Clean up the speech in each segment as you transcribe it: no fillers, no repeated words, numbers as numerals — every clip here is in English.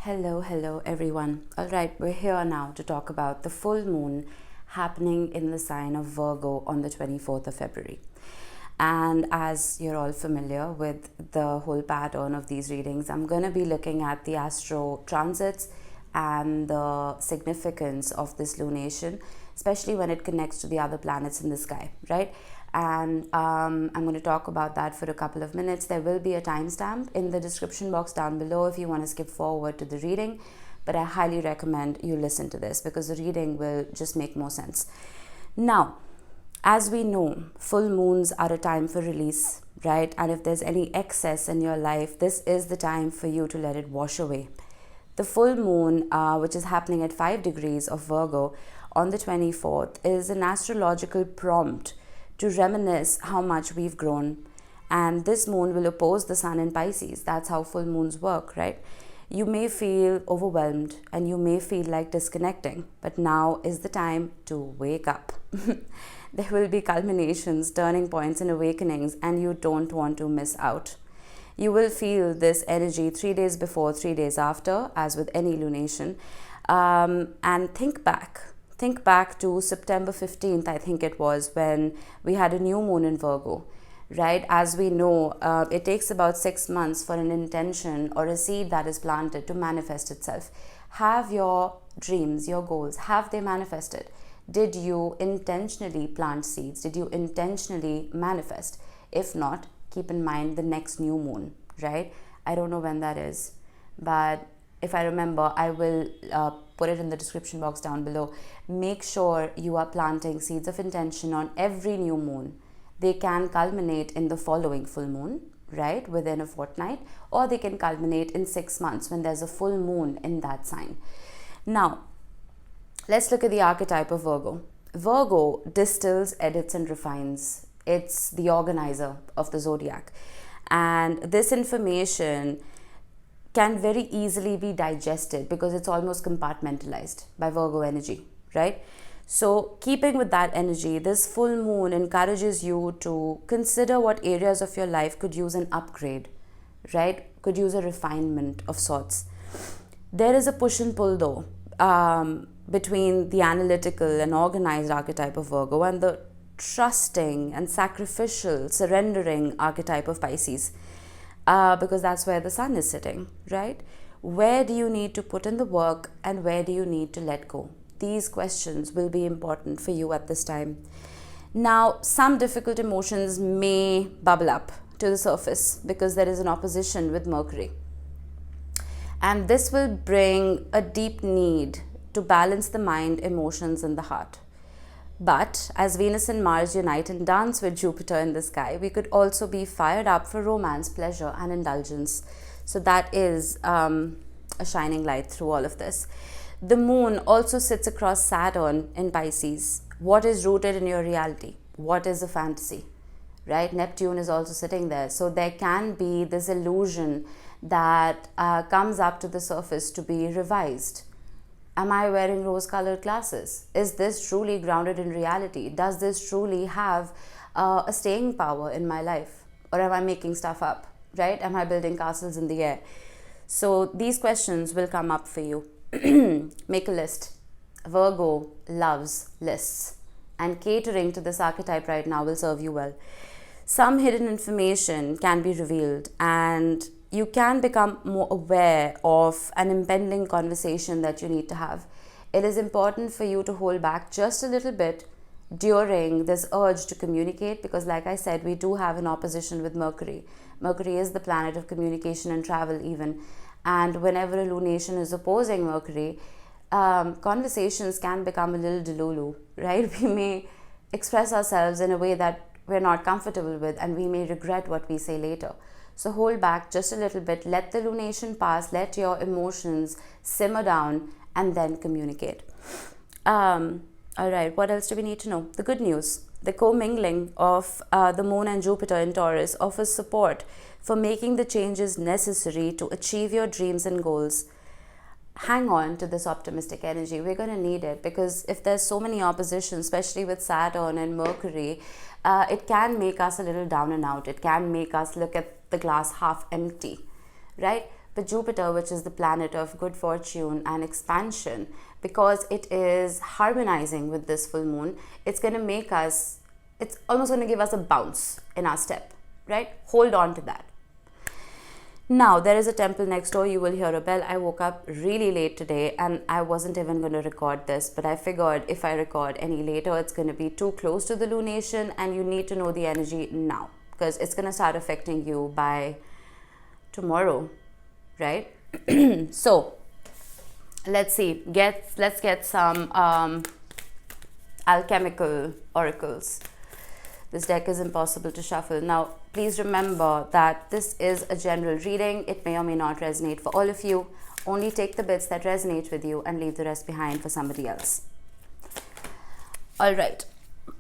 Hello everyone. All right, we're here now to talk about the full moon happening in the sign of Virgo on the 24th of February. And as you're all familiar with the whole pattern of these readings, I'm going to be looking at the astro transits and the significance of this lunation, especially when it connects to the other planets in the sky, right? And I'm going to talk about that for a couple of minutes. There will be a timestamp in the description box down below if you want to skip forward to the reading, but I highly recommend you listen to this because the reading will just make more sense. Now, as we know, full moons are a time for release, right? And if there's any excess in your life, this is the time for you to let it wash away. The full moon, which is happening at 5 degrees of Virgo on the 24th, is an astrological prompt to reminisce how much we've grown. And this moon will oppose the sun in Pisces. That's how full moons work, right? You may feel overwhelmed and you may feel like disconnecting, but now is the time to wake up. There will be culminations, turning points, and awakenings, and you don't want to miss out. You will feel this energy 3 days before, 3 days after, as with any lunation. And think back to September 15th, I think it was, when we had a new moon in Virgo, right? As we know, it takes about 6 months for an intention or a seed that is planted to manifest itself. Have your dreams, your goals, have they manifested? Did you intentionally plant seeds? Did you intentionally manifest? If not, keep in mind the next new moon, right? I don't know when that is, but if I remember, I will put it in the description box down below. Make sure you are planting seeds of intention on every new moon. They can culminate in the following full moon, right, within a fortnight, or they can culminate in 6 months when there's a full moon in that sign. Now, let's look at the archetype of Virgo. Virgo distills, edits, and refines. It's the organizer of the zodiac. And this information can very easily be digested because it's almost compartmentalized by Virgo energy, right? So keeping with that energy, this full moon encourages you to consider what areas of your life could use an upgrade, right? Could use a refinement of sorts. There is a push and pull though, between the analytical and organized archetype of Virgo and the trusting and sacrificial, surrendering archetype of Pisces. Because that's where the sun is sitting, right? Where do you need to put in the work and where do you need to let go? These questions will be important for you at this time. Now, some difficult emotions may bubble up to the surface because there is an opposition with Mercury. And this will bring a deep need to balance the mind, emotions, and the heart. But as Venus and Mars unite and dance with Jupiter in the sky, we could also be fired up for romance, pleasure, and indulgence. So that is a shining light through all of this. The moon also sits across Saturn in Pisces. What is rooted in your reality? What is a fantasy? Right? Neptune is also sitting there. So there can be this illusion that comes up to the surface to be revised. Am I wearing rose-colored glasses? Is this truly grounded in reality? Does this truly have a staying power in my life? Or am I making stuff up, right? Am I building castles in the air? So these questions will come up for you. Make a list. Virgo loves lists. And catering to this archetype right now will serve you well. Some hidden information can be revealed and you can become more aware of an impending conversation that you need to have. It is important for you to hold back just a little bit during this urge to communicate because, like I said, we do have an opposition with Mercury. Mercury is the planet of communication and travel even. And whenever a lunation is opposing Mercury, conversations can become a little delulu, right? We may express ourselves in a way that we're not comfortable with and we may regret what we say later. So hold back just a little bit, let the lunation pass, let your emotions simmer down and then communicate. All right, what else do we need to know? The good news, the commingling of the moon and Jupiter in Taurus offers support for making the changes necessary to achieve your dreams and goals. Hang on to this optimistic energy. We're going to need it because if there's so many oppositions, especially with Saturn and Mercury, it can make us a little down and out. It can make us look at the glass half empty, right? But Jupiter, which is the planet of good fortune and expansion, because it is harmonizing with this full moon, it's going to make us, it's almost going to give us a bounce in our step, right? Hold on to that. Now, there is a temple next door. You will hear a bell. I woke up really late today and I wasn't even going to record this, but I figured if I record any later, it's going to be too close to the lunation and you need to know the energy now because it's going to start affecting you by tomorrow, right? So, let's see. Let's get some alchemical oracles. This deck is impossible to shuffle. Now, please remember that this is a general reading. It may or may not resonate for all of you. Only take the bits that resonate with you and leave the rest behind for somebody else. All right.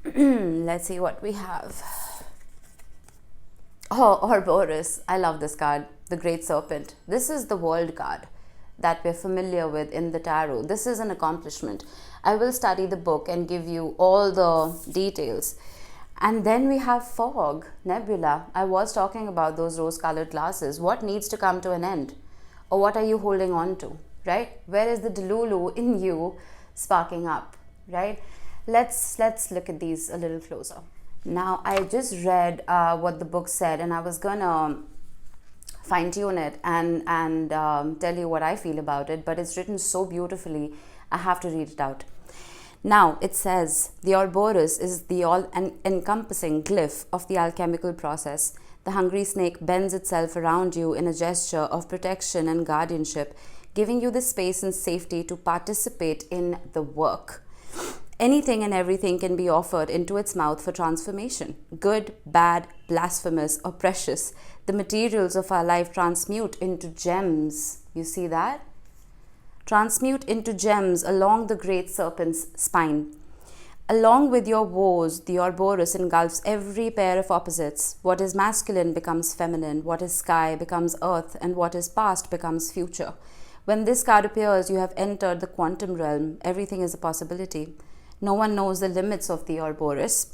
Let's see what we have. Oh, Ouroboros. I love this card. The Great Serpent. This is the world card that we're familiar with in the tarot. This is an accomplishment. I will study the book and give you all the details. And then we have fog, nebula. I was talking about those rose-colored glasses. What needs to come to an end? Or what are you holding on to, right? Where is the Delulu in you sparking up, right? Let's look at these a little closer. Now, I just read what the book said, and I was gonna fine-tune it and tell you what I feel about it, but it's written so beautifully, I have to read it out. Now, it says, the Ouroboros is the all-encompassing glyph of the alchemical process. The hungry snake bends itself around you in a gesture of protection and guardianship, giving you the space and safety to participate in the work. Anything and everything can be offered into its mouth for transformation. Good, bad, blasphemous, or precious. The materials of our life transmute into gems. You see that? Transmute into gems along the great serpent's spine. Along with your woes, the Ouroboros engulfs every pair of opposites. What is masculine becomes feminine, what is sky becomes earth, and what is past becomes future. When this card appears, you have entered the quantum realm. Everything is a possibility. No one knows the limits of the Ouroboros.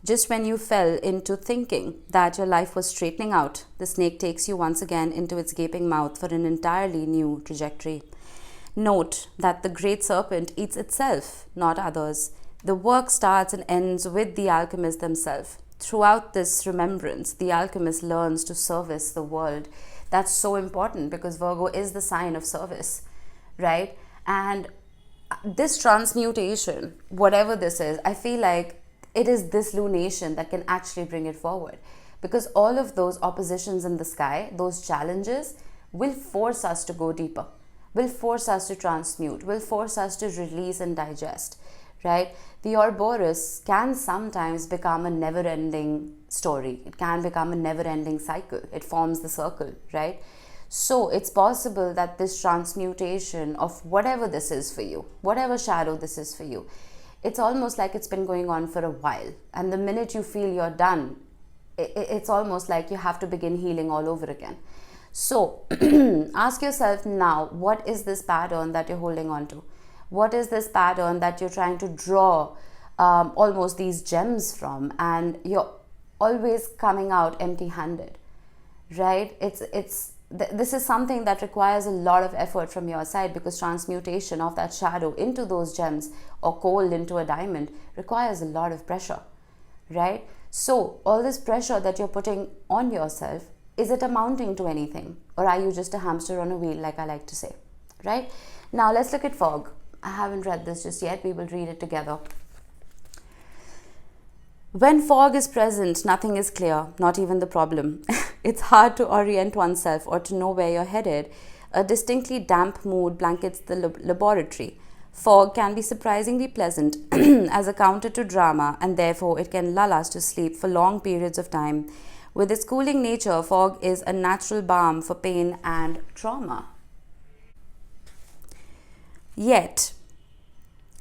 Just when you fell into thinking that your life was straightening out, the snake takes you once again into its gaping mouth for an entirely new trajectory. Note that the great serpent eats itself, not others. The work starts and ends with the alchemist themselves. Throughout this remembrance, the alchemist learns to service the world. That's so important because Virgo is the sign of service, right? And this transmutation, whatever this is, I feel like it is this lunation that can actually bring it forward. Because all of those oppositions in the sky, those challenges, will force us to go deeper. Will force us to transmute, will force us to release and digest, right? The Ouroboros can sometimes become a never-ending story. It can become a never-ending cycle. It forms the circle, right? So it's possible that this transmutation of whatever this is for you, whatever shadow this is for you, it's almost like it's been going on for a while. And the minute you feel you're done, it's almost like you have to begin healing all over again. So, ask yourself now, what is this pattern that you're holding on to? What is this pattern that you're trying to draw almost these gems from, and you're always coming out empty-handed, right? This is something that requires a lot of effort from your side because transmutation of that shadow into those gems or coal into a diamond requires a lot of pressure, right? So, all this pressure that you're putting on yourself, is it amounting to anything? Or are you just a hamster on a wheel, like I like to say, right? Now, let's look at fog. I haven't read this just yet. We will read it together. When fog is present, nothing is clear, not even the problem. It's hard to orient oneself or to know where you're headed. A distinctly damp mood blankets the laboratory. Fog can be surprisingly pleasant as a counter to drama, and therefore it can lull us to sleep for long periods of time. With its cooling nature, fog is a natural balm for pain and trauma. Yet,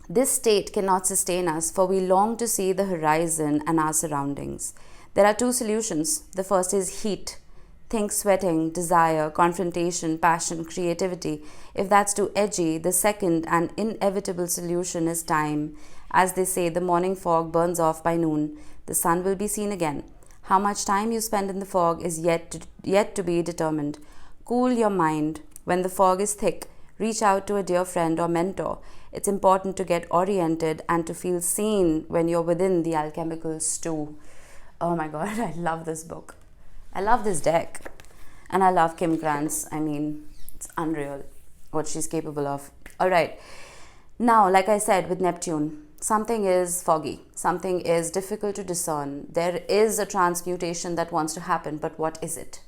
this state cannot sustain us, for we long to see the horizon and our surroundings. There are two solutions. The first is heat. Think sweating, desire, confrontation, passion, creativity. If that's too edgy, the second and inevitable solution is time. As they say, the morning fog burns off by noon. The sun will be seen again. How much time you spend in the fog is yet to be determined. Cool your mind. When the fog is thick, reach out to a dear friend or mentor. It's important to get oriented and to feel seen when you're within the alchemical stew. Oh my god, I love this book. I love this deck. And I love Kim Krantz. I mean, it's unreal what she's capable of. All right. Now, like I said, with Neptune, something is foggy. Something is difficult to discern. There is a transmutation that wants to happen, but what is it?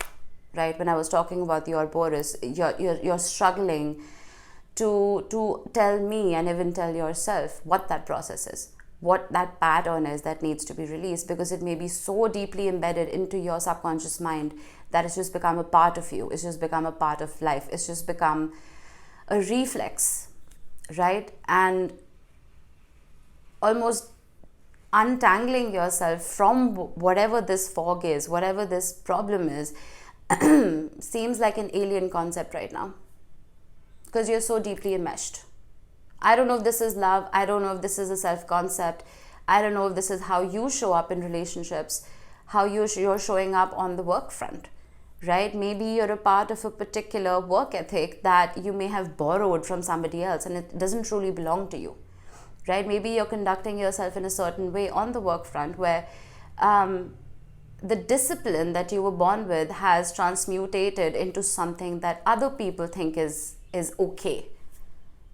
Right? When I was talking about the Ouroboros, you're struggling to tell me and even tell yourself what that process is, what that pattern is that needs to be released, because it may be so deeply embedded into your subconscious mind that it's just become a part of you. It's just become a part of life. It's just become a reflex, right? And almost untangling yourself from whatever this fog is, whatever this problem is, seems like an alien concept right now, because you're so deeply enmeshed. I don't know if this is love. I don't know if this is a self-concept. I don't know if this is how you show up in relationships, how you're showing up on the work front, right? Maybe you're a part of a particular work ethic that you may have borrowed from somebody else and it doesn't truly belong to you, right? Maybe you're conducting yourself in a certain way on the work front where the discipline that you were born with has transmutated into something that other people think is okay,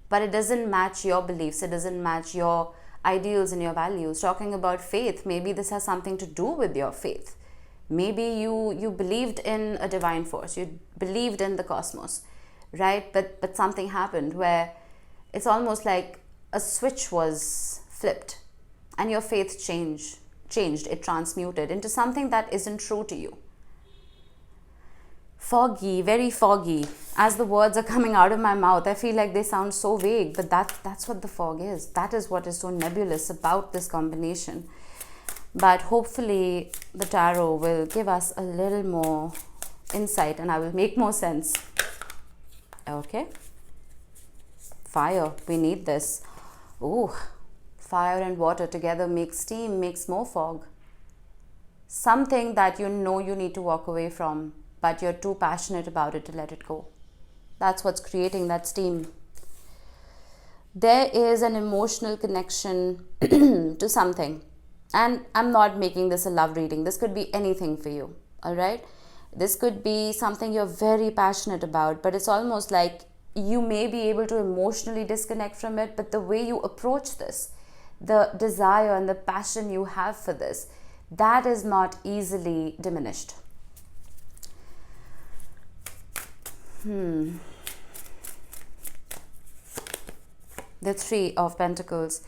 but it doesn't match your beliefs. It doesn't match your ideals and your values. Talking about faith, maybe this has something to do with your faith. Maybe you believed in a divine force, you believed in the cosmos, right? But something happened where it's almost like a switch was flipped and your faith changed, it transmuted into something that isn't true to you. Foggy, very foggy. As the words are coming out of my mouth, I feel like they sound so vague, but that's what the fog is. That is what is so nebulous about this combination. But hopefully the tarot will give us a little more insight and I will make more sense. Okay. Fire, we need this. Ooh, fire and water together makes steam, makes more fog. Something that you know you need to walk away from, but you're too passionate about it to let it go. That's what's creating that steam. There is an emotional connection to something. And I'm not making this a love reading. This could be anything for you, all right? This could be something you're very passionate about, but it's almost like you may be able to emotionally disconnect from it, but the way you approach this, the desire and the passion you have for this, that is not easily diminished. The Three of Pentacles.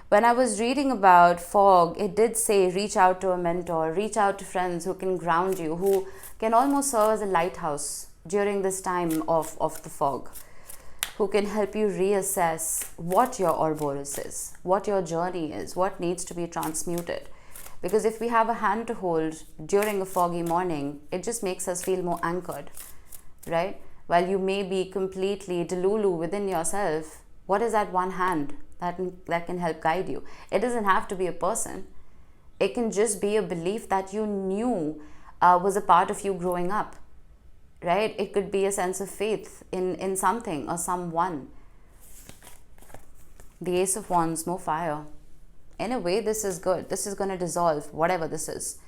When I was reading about fog, it did say reach out to a mentor, reach out to friends who can ground you, who can almost serve as a lighthouse during this time of the fog, who can help you reassess what your Ouroboros is, what your journey is, what needs to be transmuted. Because if we have a hand to hold during a foggy morning, it just makes us feel more anchored, right? While you may be completely delulu within yourself, what is that one hand that can help guide you? It doesn't have to be a person. It can just be a belief that you knew was a part of you growing up, right? It could be a sense of faith in something or someone. The Ace of Wands, more fire. In a way, this is good. This is going to dissolve whatever this is.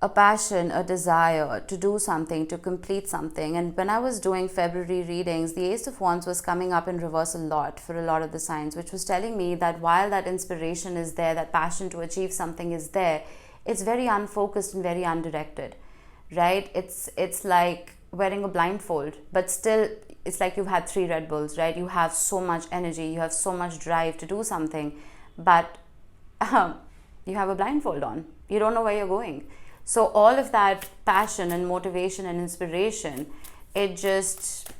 A passion, a desire to do something, to complete something. And when I was doing February readings, the Ace of Wands was coming up in reverse a lot for a lot of the signs, which was telling me that while that inspiration is there, that passion to achieve something is there, it's very unfocused and very undirected, right? It's like wearing a blindfold, but still it's like you've had 3 Red Bulls, right? You have so much energy, you have so much drive to do something, but you have a blindfold on. You don't know where you're going. So all of that passion and motivation and inspiration, it just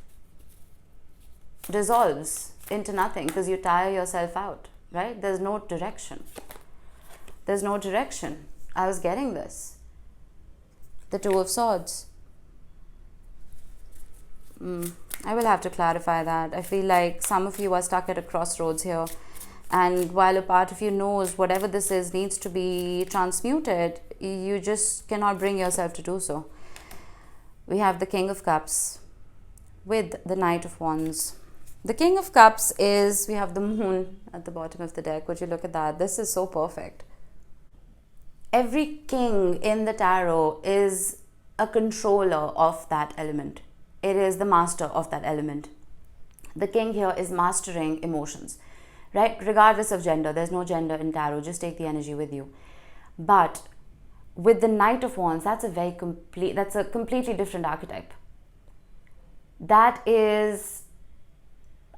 dissolves into nothing because you tire yourself out, right? There's no direction. There's no direction. I was getting this. The Two of Swords. I will have to clarify that. I feel like some of you are stuck at a crossroads here. And while a part of you knows whatever this is needs to be transmuted, you just cannot bring yourself to do so. We have the King of Cups with the Knight of Wands. The King of Cups is, we have the Moon at the bottom of the deck. Would you look at that? This is so perfect. Every king in the tarot is a controller of that element. It is the master of that element. The king here is mastering emotions, right? Regardless of gender. There's no gender in tarot. Just take the energy with you. But with the Knight of Wands, that's a completely different archetype. That is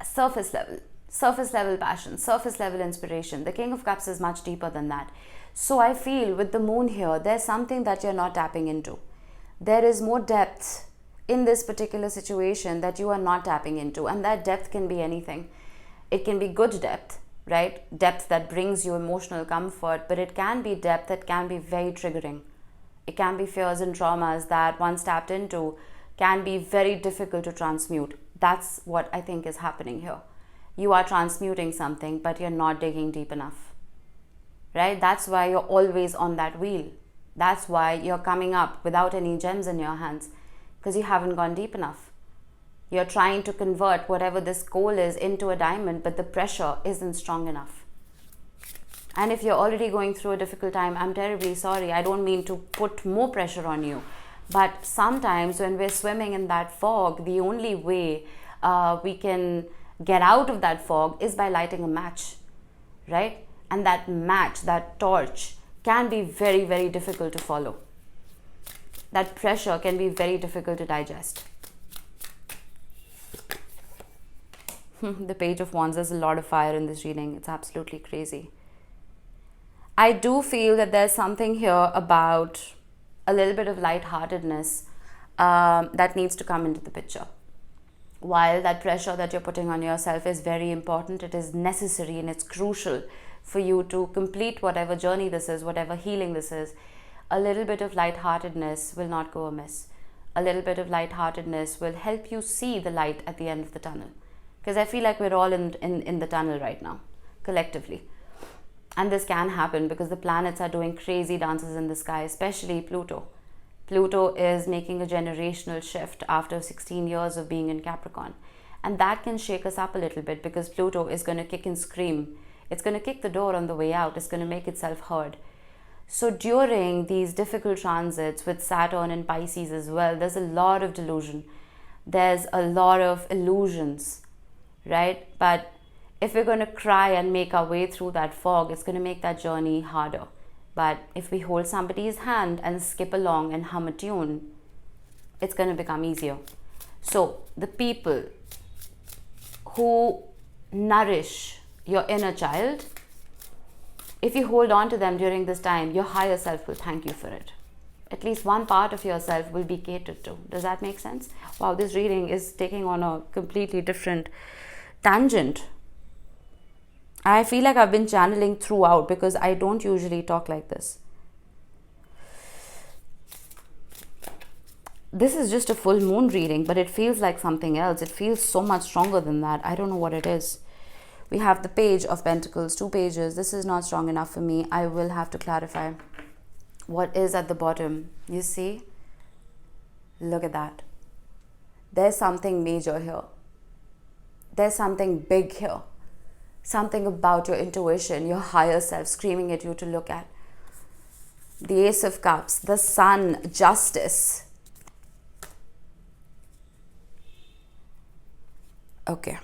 surface level passion, surface level inspiration. The King of Cups is much deeper than that. So I feel with the Moon here, there's something that you're not tapping into. There is more depth in this particular situation that you are not tapping into, and that depth can be anything. It can be good depth, right? Depth that brings you emotional comfort, but it can be depth that can be very triggering. It can be fears and traumas that once tapped into can be very difficult to transmute. That's what I think is happening here. You are transmuting something, but you're not digging deep enough, right? That's why you're always on that wheel. That's why you're coming up without any gems in your hands, because you haven't gone deep enough. You're trying to convert whatever this goal is into a diamond, but the pressure isn't strong enough. And if you're already going through a difficult time, I'm terribly sorry. I don't mean to put more pressure on you. But sometimes when we're swimming in that fog, the only way we can get out of that fog is by lighting a match, right? And that match, that torch, can be very, very difficult to follow. That pressure can be very difficult to digest. The Page of Wands, there's a lot of fire in this reading. It's absolutely crazy. I do feel that there's something here about a little bit of lightheartedness that needs to come into the picture. While that pressure that you're putting on yourself is very important, it is necessary and it's crucial for you to complete whatever journey this is, whatever healing this is. A little bit of lightheartedness will not go amiss. A little bit of lightheartedness will help you see the light at the end of the tunnel. Because I feel like we're all in the tunnel right now, collectively. And this can happen because the planets are doing crazy dances in the sky, especially Pluto. Pluto is making a generational shift after 16 years of being in Capricorn. And that can shake us up a little bit because Pluto is going to kick and scream. It's going to kick the door on the way out. It's going to make itself heard. So during these difficult transits with Saturn and Pisces as well, there's a lot of delusion. There's a lot of illusions, right? But if we're going to cry and make our way through that fog, it's going to make that journey harder. But if we hold somebody's hand and skip along and hum a tune, it's going to become easier. So the people who nourish your inner child, if you hold on to them during this time, your higher self will thank you for it. At least one part of yourself will be catered to. Does that make sense? Wow, this reading is taking on a completely different tangent. I feel like I've been channeling throughout because I don't usually talk like this. This is just a full moon reading, but it feels like something else. It feels so much stronger than that. I don't know what it is. We have the Page of Pentacles, 2 pages. This is not strong enough for me. I will have to clarify what is at the bottom. You see? Look at that. There's something major here. There's something big here. Something about your intuition, your higher self screaming at you to look at. The Ace of Cups, the Sun, Justice. Okay.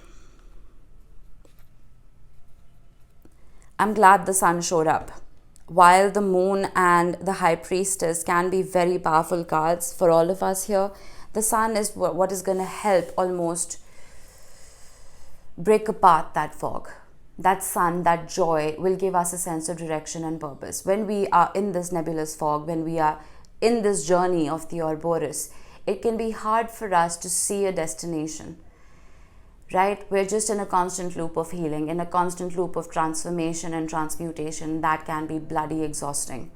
I'm glad the Sun showed up. While the Moon and the High Priestess can be very powerful cards for all of us here, the Sun is what is going to help almost break apart that fog. That sun, that joy will give us a sense of direction and purpose. When we are in this nebulous fog, when we are in this journey of the Ouroboros, it can be hard for us to see a destination, right? We're just in a constant loop of healing, in a constant loop of transformation and transmutation. That can be bloody exhausting.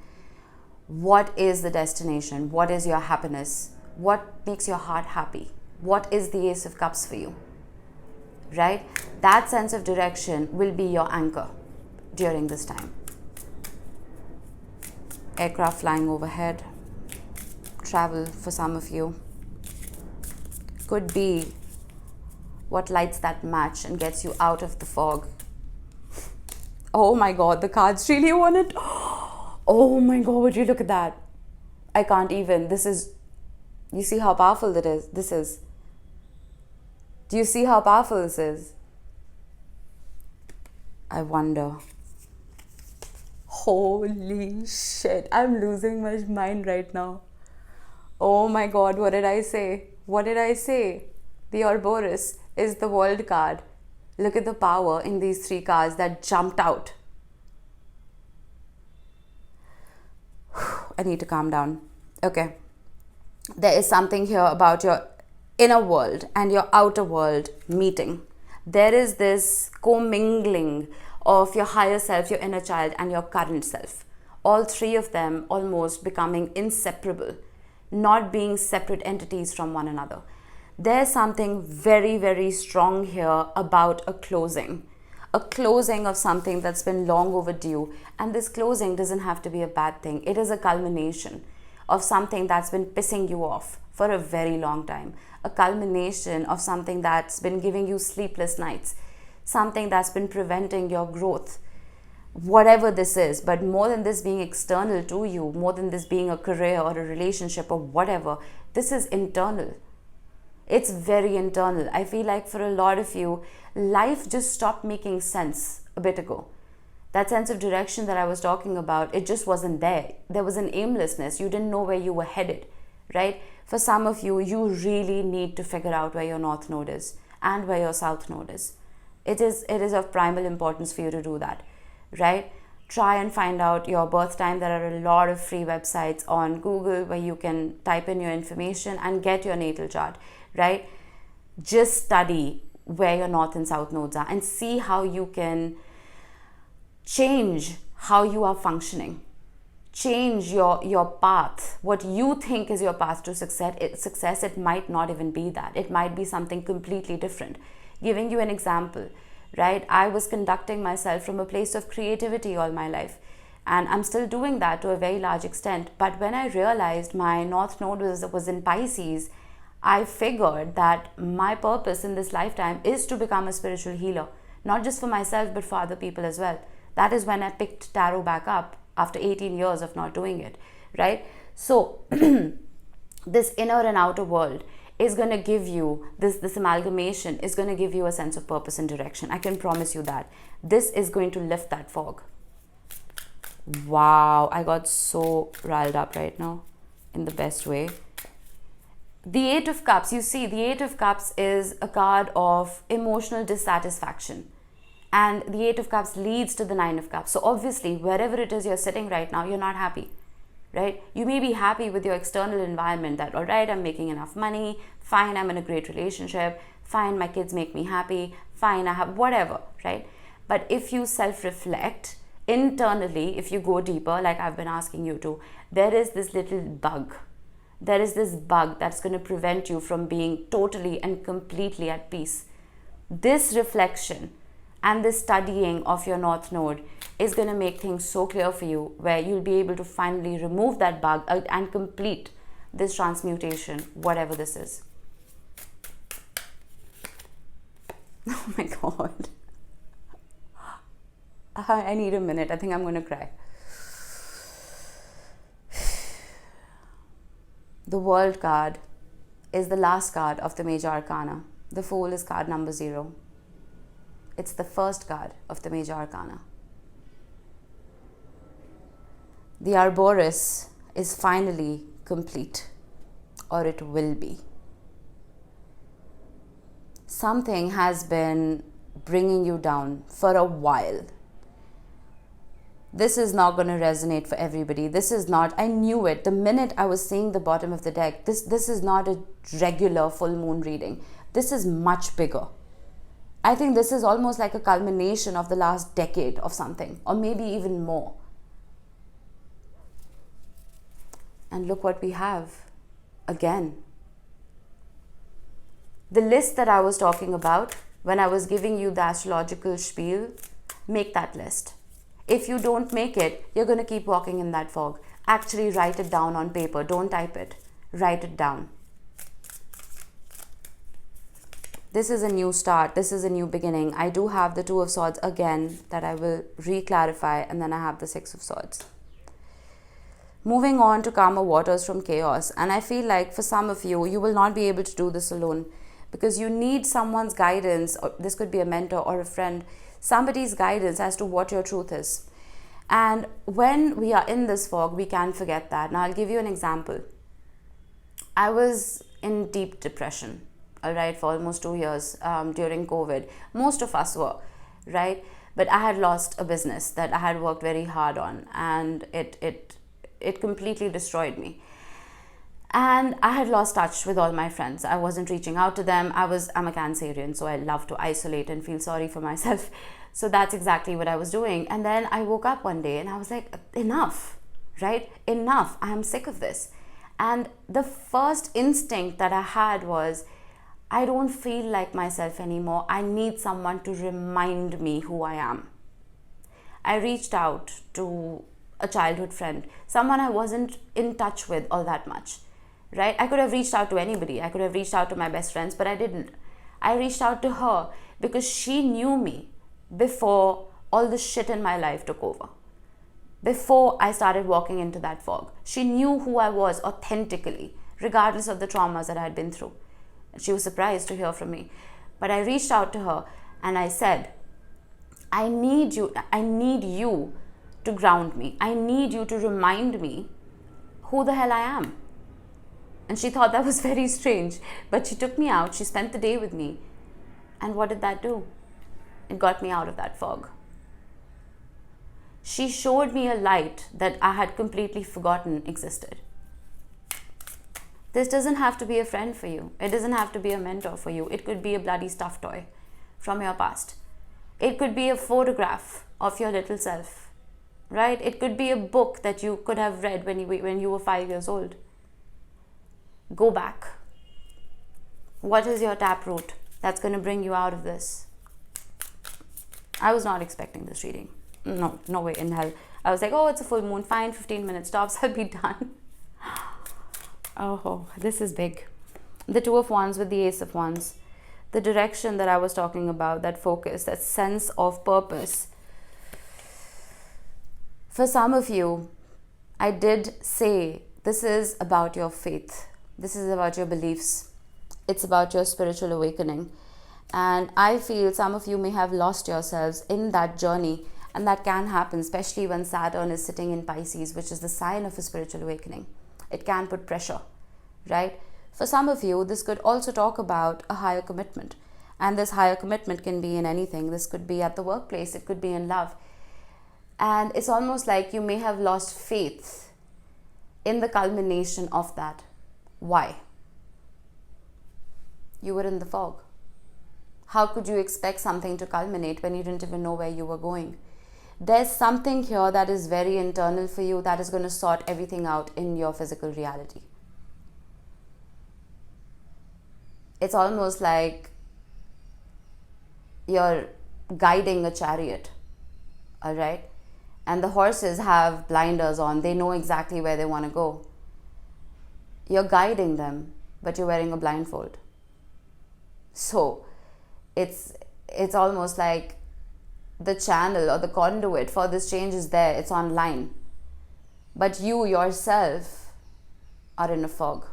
What is the destination? What is your happiness? What makes your heart happy? What is the Ace of Cups for you? Right? That sense of direction will be your anchor during this time. Aircraft flying overhead, travel for some of you. could be what lights that match and gets you out of the fog. Oh my God, the cards really want it. Oh my God, would you look at that? I can't even. This is, you see how powerful it is? This is. Do you see how powerful this is? I wonder. Holy shit, I'm losing my mind right now. Oh my God, what did I say? What did I say? The Ouroboros is the world card. Look at the power in these three cards that jumped out. I need to calm down. Okay. There is something here about your inner world and your outer world meeting. There is this commingling of your higher self, your inner child, and your current self. All three of them almost becoming inseparable, not being separate entities from one another. There's something very, very strong here about a closing of something that's been long overdue. And this closing doesn't have to be a bad thing. It is a culmination of something that's been pissing you off for a very long time. A culmination of something that's been giving you sleepless nights, something that's been preventing your growth, whatever this is. But more than this being external to you, more than this being a career or a relationship or whatever, this is internal. It's very internal. I feel like for a lot of you, life just stopped making sense a bit ago. That sense of direction that I was talking about, it just wasn't there. There was an aimlessness. You didn't know where you were headed, right? For some of you, you really need to figure out where your north node is and where your south node is. It is of primal importance for you to do that, right? Try and find out your birth time. There are a lot of free websites on Google where you can type in your information and get your natal chart, right? Just study where your north and south nodes are and see how you can change how you are functioning. Change your path. What you think is your path to success, it might not even be that. It might be something completely different. Giving you an example, right? I was conducting myself from a place of creativity all my life. And I'm still doing that to a very large extent. But when I realized my north node was in Pisces, I figured that my purpose in this lifetime is to become a spiritual healer. Not just for myself, but for other people as well. That is when I picked tarot back up after 18 years of not doing it, right? So this inner and outer world is going to give you, this amalgamation is going to give you a sense of purpose and direction. I can promise you that. This is going to lift that fog. Wow, I got so riled up right now in the best way. The Eight of Cups, you see, the Eight of Cups is a card of emotional dissatisfaction. And the Eight of Cups leads to the Nine of Cups. So obviously, wherever it is you're sitting right now, you're not happy, right? You may be happy with your external environment that, all right, I'm making enough money, fine, I'm in a great relationship, fine, my kids make me happy, fine, I have whatever, right? But if you self-reflect internally, if you go deeper, like I've been asking you to, there is this little bug. There is this bug that's going to prevent you from being totally and completely at peace. This reflection and this studying of your north node is going to make things so clear for you, where you'll be able to finally remove that bug and complete this transmutation, whatever this is. Oh my God. I need a minute. I think I'm going to cry. The World card is the last card of the major arcana. The Fool is card number 0. It's the first card of the major arcana. The Ouroboros is finally complete, or it will be. Something has been bringing you down for a while. This is not going to resonate for everybody. This is not, I knew it. The minute I was seeing the bottom of the deck, this is not a regular full moon reading. This is much bigger. I think this is almost like a culmination of the last decade of something, or maybe even more. And look what we have again. The list that I was talking about when I was giving you the astrological spiel, make that list. If you don't make it, you're going to keep walking in that fog. Actually write it down on paper. Don't type it. Write it down. This is a new start. This is a new beginning. I do have the Two of Swords again that I will re-clarify, and then I have the Six of Swords. Moving on to calmer waters from chaos. And I feel like for some of you, you will not be able to do this alone because you need someone's guidance. Or this could be a mentor or a friend, somebody's guidance as to what your truth is. And when we are in this fog, we can forget that. Now, I'll give you an example. I was in deep depression, all right, for almost 2 years during COVID. Most of us were, right? But I had lost a business that I had worked very hard on, and it completely destroyed me. And I had lost touch with all my friends. I wasn't reaching out to them. I'm a Cancerian, so I love to isolate and feel sorry for myself. So that's exactly what I was doing. And then I woke up one day and I was like, enough, right? Enough. I am sick of this. And the first instinct that I had was, I don't feel like myself anymore. I need someone to remind me who I am. I reached out to a childhood friend, someone I wasn't in touch with all that much, right? I could have reached out to anybody. I could have reached out to my best friends, but I didn't. I reached out to her because she knew me before all the shit in my life took over. Before I started walking into that fog, she knew who I was authentically, regardless of the traumas that I had been through. She was surprised to hear from me. But I reached out to her and I said, I need you to ground me. I need you to remind me who the hell I am. And she thought that was very strange. But she took me out, she spent the day with me. And what did that do? It got me out of that fog. She showed me a light that I had completely forgotten existed. This doesn't have to be a friend for you. It doesn't have to be a mentor for you. It could be a bloody stuffed toy from your past. It could be a photograph of your little self, right? It could be a book that you could have read when you were 5 years old. Go back. What is your taproot that's going to bring you out of this? I was not expecting this reading. No way in hell. I was like, oh, it's a full moon. Fine, 15 minutes tops. I'll be done. Oh, this is big. The Two of Wands with the Ace of Wands. The direction that I was talking about, that focus, that sense of purpose. For some of you, I did say this is about your faith. This is about your beliefs. It's about your spiritual awakening. And I feel some of you may have lost yourselves in that journey. And that can happen, especially when Saturn is sitting in Pisces, which is the sign of a spiritual awakening. It can put pressure, right? For some of you, this could also talk about a higher commitment. And this higher commitment can be in anything. This could be at the workplace. It could be in love. And it's almost like you may have lost faith in the culmination of that. Why? You were in the fog. How could you expect something to culminate when you didn't even know where you were going? There's something here that is very internal for you that is going to sort everything out in your physical reality. It's almost like you're guiding a chariot, all right? And the horses have blinders on. They know exactly where they want to go. You're guiding them, but you're wearing a blindfold. So it's almost like the channel or the conduit for this change is there. It's online. But you yourself are in a fog.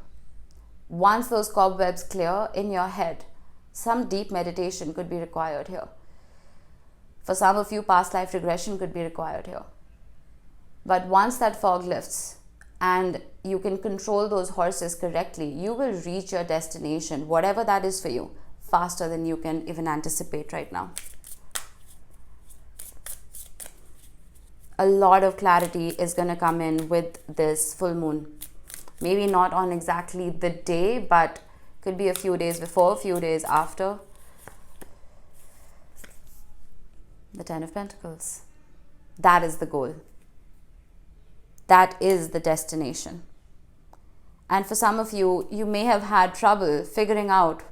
Once those cobwebs clear in your head, some deep meditation could be required here. For some of you, past life regression could be required here. But once that fog lifts and you can control those horses correctly, you will reach your destination, whatever that is for you, faster than you can even anticipate right now. A lot of clarity is going to come in with this full moon. Maybe not on exactly the day, but could be a few days before, a few days after. The Ten of Pentacles. That is the goal. That is the destination. And for some of you, you may have had trouble figuring out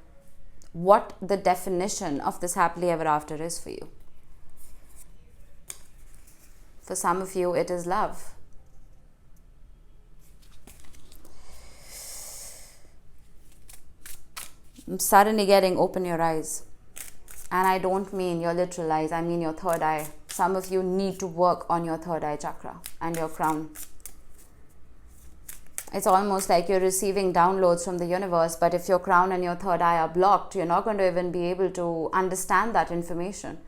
what the definition of this happily ever after is for you. For some of you, it is love. suddenly getting open your eyes. And I don't mean your literal eyes, I mean your third eye. Some of you need to work on your third eye chakra and your crown. It's almost like you're receiving downloads from the universe, but if your crown and your third eye are blocked, you're not going to even be able to understand that information.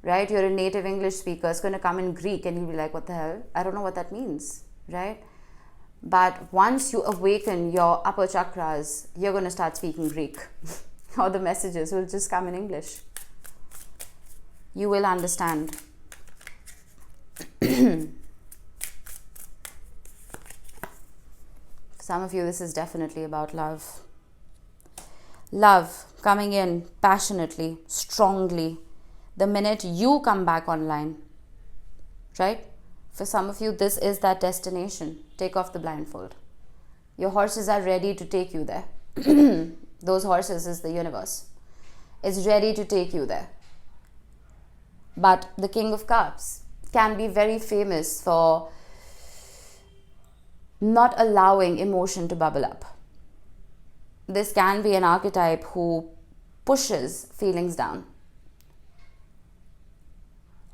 Right? You're a native English speaker, it's going to come in Greek and you'll be like, what the hell? I don't know what that means. Right? But once you awaken your upper chakras, you're going to start speaking Greek. Or the messages will just come in English. You will understand. Some of you, this is definitely about love. Love coming in passionately, strongly, the minute you come back online. Right? For some of you, this is that destination. Take off the blindfold. Your horses are ready to take you there. Those horses is the universe. It's ready to take you there. But the King of Cups can be very famous for not allowing emotion to bubble up. This can be an archetype who pushes feelings down.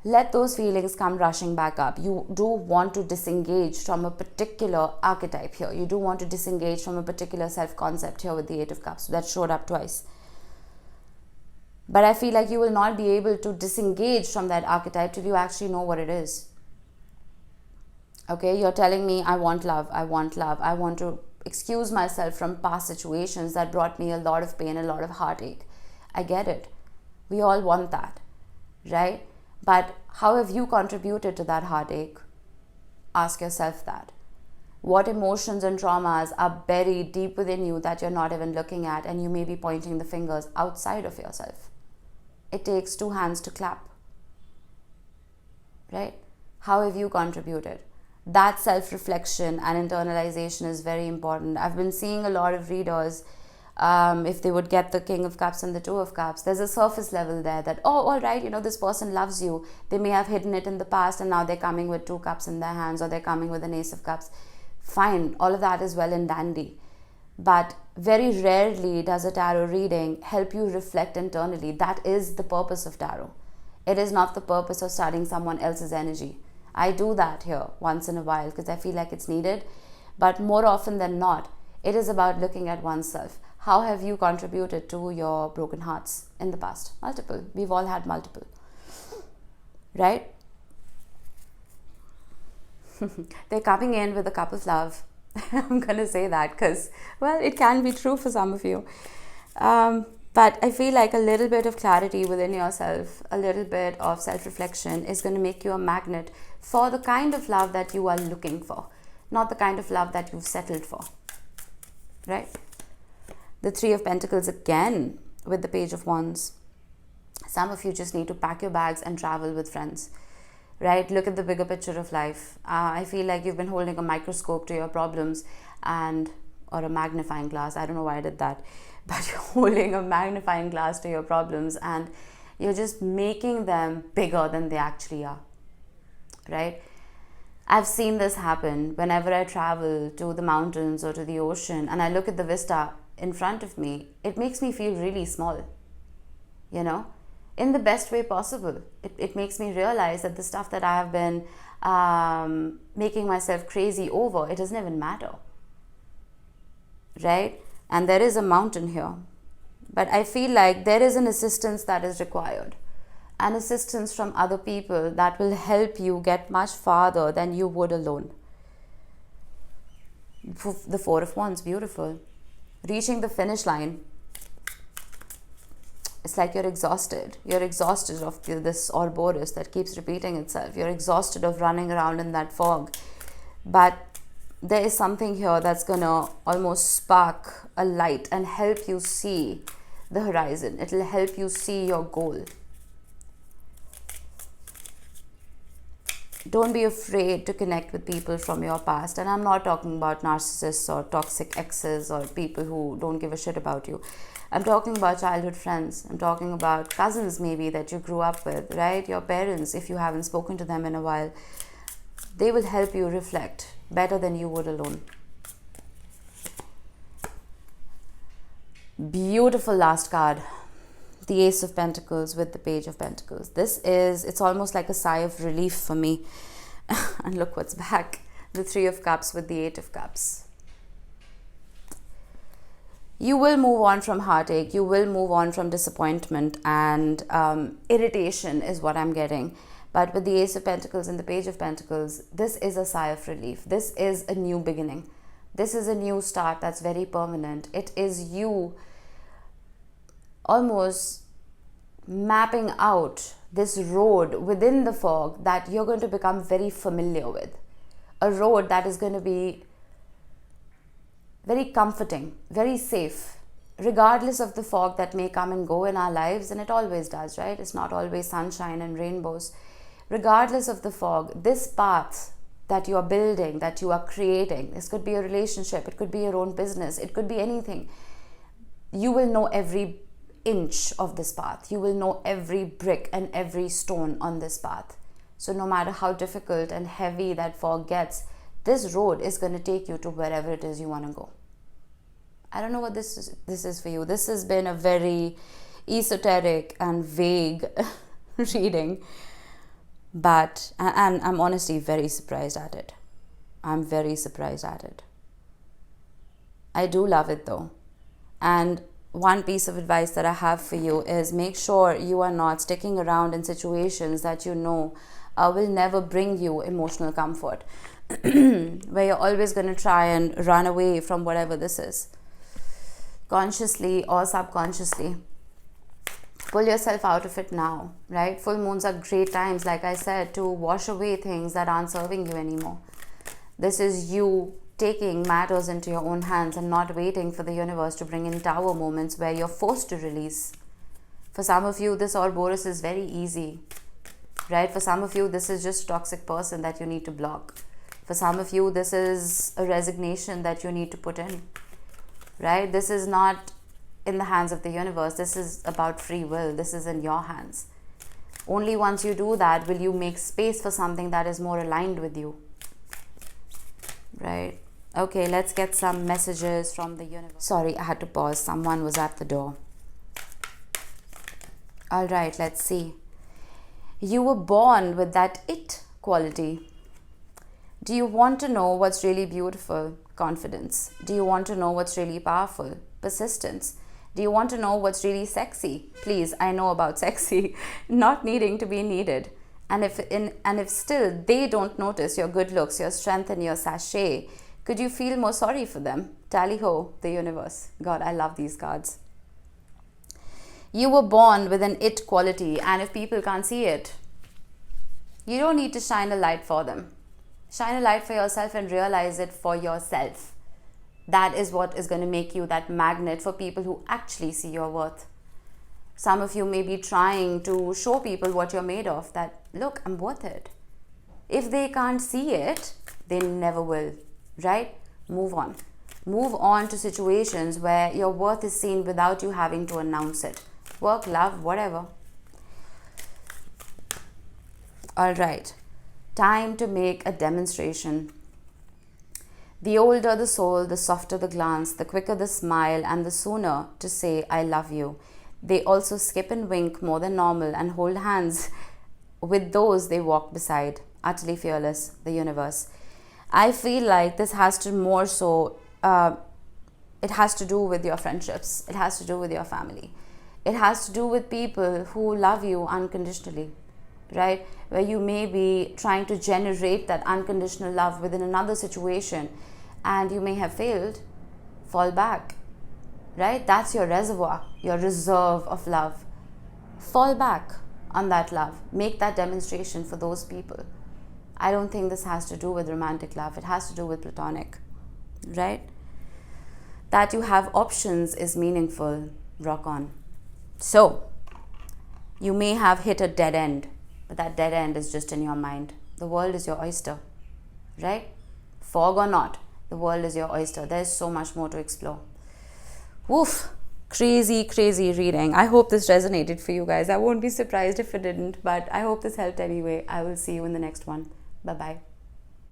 Let those feelings come rushing back up. You do want to disengage from a particular archetype here. You do want to disengage from a particular self-concept here with the Eight of Cups. That showed up twice. But I feel like you will not be able to disengage from that archetype till you actually know what it is. Okay, you're telling me, I want love, I want love. I want to excuse myself from past situations that brought me a lot of pain, a lot of heartache. I get it. We all want that, right? But how have you contributed to that heartache? Ask yourself that. What emotions and traumas are buried deep within you that you're not even looking at, and you may be pointing the fingers outside of yourself? It takes two hands to clap. Right? How have you contributed? That self-reflection and internalization is very important. I've been seeing a lot of readers, if they would get the King of Cups and the Two of Cups, there's a surface level there that, oh, all right, this person loves you. They may have hidden it in the past and now they're coming with two cups in their hands, or they're coming with an Ace of Cups. Fine, all of that is well and dandy. But very rarely does a tarot reading help you reflect internally. That is the purpose of tarot. It is not the purpose of studying someone else's energy. I do that here once in a while because I feel like it's needed. But more often than not, it is about looking at oneself. How have you contributed to your broken hearts in the past? Multiple. We've all had multiple. Right? They're coming in with a cup of love. I'm going to say that because, well, it can be true for some of you. But I feel like a little bit of clarity within yourself, a little bit of self-reflection is going to make you a magnet for the kind of love that you are looking for, not the kind of love that you've settled for. Right? The Three of Pentacles again with the Page of Wands. Some of you just need to pack your bags and travel with friends. Right? Look at the bigger picture of life. I feel like you've been holding a microscope to your problems or a magnifying glass. I don't know why I did that. But you're holding a magnifying glass to your problems and you're just making them bigger than they actually are. Right? I've seen this happen whenever I travel to the mountains or to the ocean and I look at the vista in front of me. It makes me feel really small. In the best way possible. It makes me realize that the stuff that I have been making myself crazy over, it doesn't even matter. Right? And there is a mountain here. But I feel like there is an assistance that is required. An assistance from other people that will help you get much farther than you would alone. The Four of Wands, beautiful. Reaching the finish line. It's like you're exhausted. You're exhausted of this Ouroboros that keeps repeating itself. You're exhausted of running around in that fog. But there is something here that's going to almost spark a light and help you see the horizon. It'll help you see your goal. Don't be afraid to connect with people from your past. And I'm not talking about narcissists or toxic exes or people who don't give a shit about you. I'm talking about childhood friends. I'm talking about cousins maybe that you grew up with, right? Your parents, if you haven't spoken to them in a while. They will help you reflect better than you would alone. Beautiful last card. The Ace of Pentacles with the Page of Pentacles. It's almost like a sigh of relief for me. And look what's back. The Three of Cups with the Eight of Cups. You will move on from heartache. You will move on from disappointment and irritation is what I'm getting. But with the Ace of Pentacles and the Page of Pentacles, this is a sigh of relief. This is a new beginning. This is a new start that's very permanent. It is you almost mapping out this road within the fog that you're going to become very familiar with. A road that is going to be very comforting, very safe, regardless of the fog that may come and go in our lives. And it always does, right? It's not always sunshine and rainbows. Regardless of the fog, this path that you are building, that you are creating, this could be a relationship, it could be your own business, it could be anything. You will know every inch of this path. You will know every brick and every stone on this path. So no matter how difficult and heavy that fog gets, this road is going to take you to wherever it is you want to go. I don't know what this is for you. This has been a very esoteric and vague reading. But, and I'm honestly very surprised at it. I'm very surprised at it. I do love it though. And one piece of advice that I have for you is make sure you are not sticking around in situations that you know will never bring you emotional comfort. Where you're always going to try and run away from whatever this is. Consciously or subconsciously. Pull yourself out of it now, right? Full moons are great times, like I said, to wash away things that aren't serving you anymore. This is you taking matters into your own hands and not waiting for the universe to bring in tower moments where you're forced to release. For some of you, this Ouroboros is very easy, right? For some of you, this is just a toxic person that you need to block. For some of you, this is a resignation that you need to put in, right? This is not in the hands of the universe. This is about free will. This is in your hands. Only once you do that will you make space for something that is more aligned with you, right? Okay, let's get some messages from the universe. Sorry, I had to pause. Someone was at the door. All right, let's see. You were born with that it quality. Do you want to know what's really beautiful? Confidence. Do you want to know what's really powerful? Persistence. Do you want to know what's really sexy? Please, I know about sexy. Not needing to be needed. And if still they don't notice your good looks, your strength and your sachet, could you feel more sorry for them? Tally-ho, the universe. God, I love these cards. You were born with an it quality, and if people can't see it, you don't need to shine a light for them. Shine a light for yourself and realize it for yourself. That is what is going to make you that magnet for people who actually see your worth. Some of you may be trying to show people what you're made of, that, look, I'm worth it. If they can't see it, they never will, right? Move on. Move on to situations where your worth is seen without you having to announce it. Work, love, whatever. All right. Time to make a demonstration. The older the soul, the softer the glance, the quicker the smile, and the sooner to say, I love you. They also skip and wink more than normal and hold hands with those they walk beside. Utterly fearless, the universe. I feel like this has to more so, it has to do with your friendships. It has to do with your family. It has to do with people who love you unconditionally, right? Where you may be trying to generate that unconditional love within another situation and you may have failed. Fall back, right? That's your reservoir, your reserve of love. Fall back on that love. Make that demonstration for those people. I don't think this has to do with romantic love. It has to do with platonic, right? That you have options is meaningful. Rock on. So, you may have hit a dead end, but that dead end is just in your mind. The world is your oyster, right? Fog or not, the world is your oyster. There's so much more to explore. Woof. Crazy, crazy reading. I hope this resonated for you guys. I won't be surprised if it didn't, but I hope this helped anyway. I will see you in the next one. Bye-bye.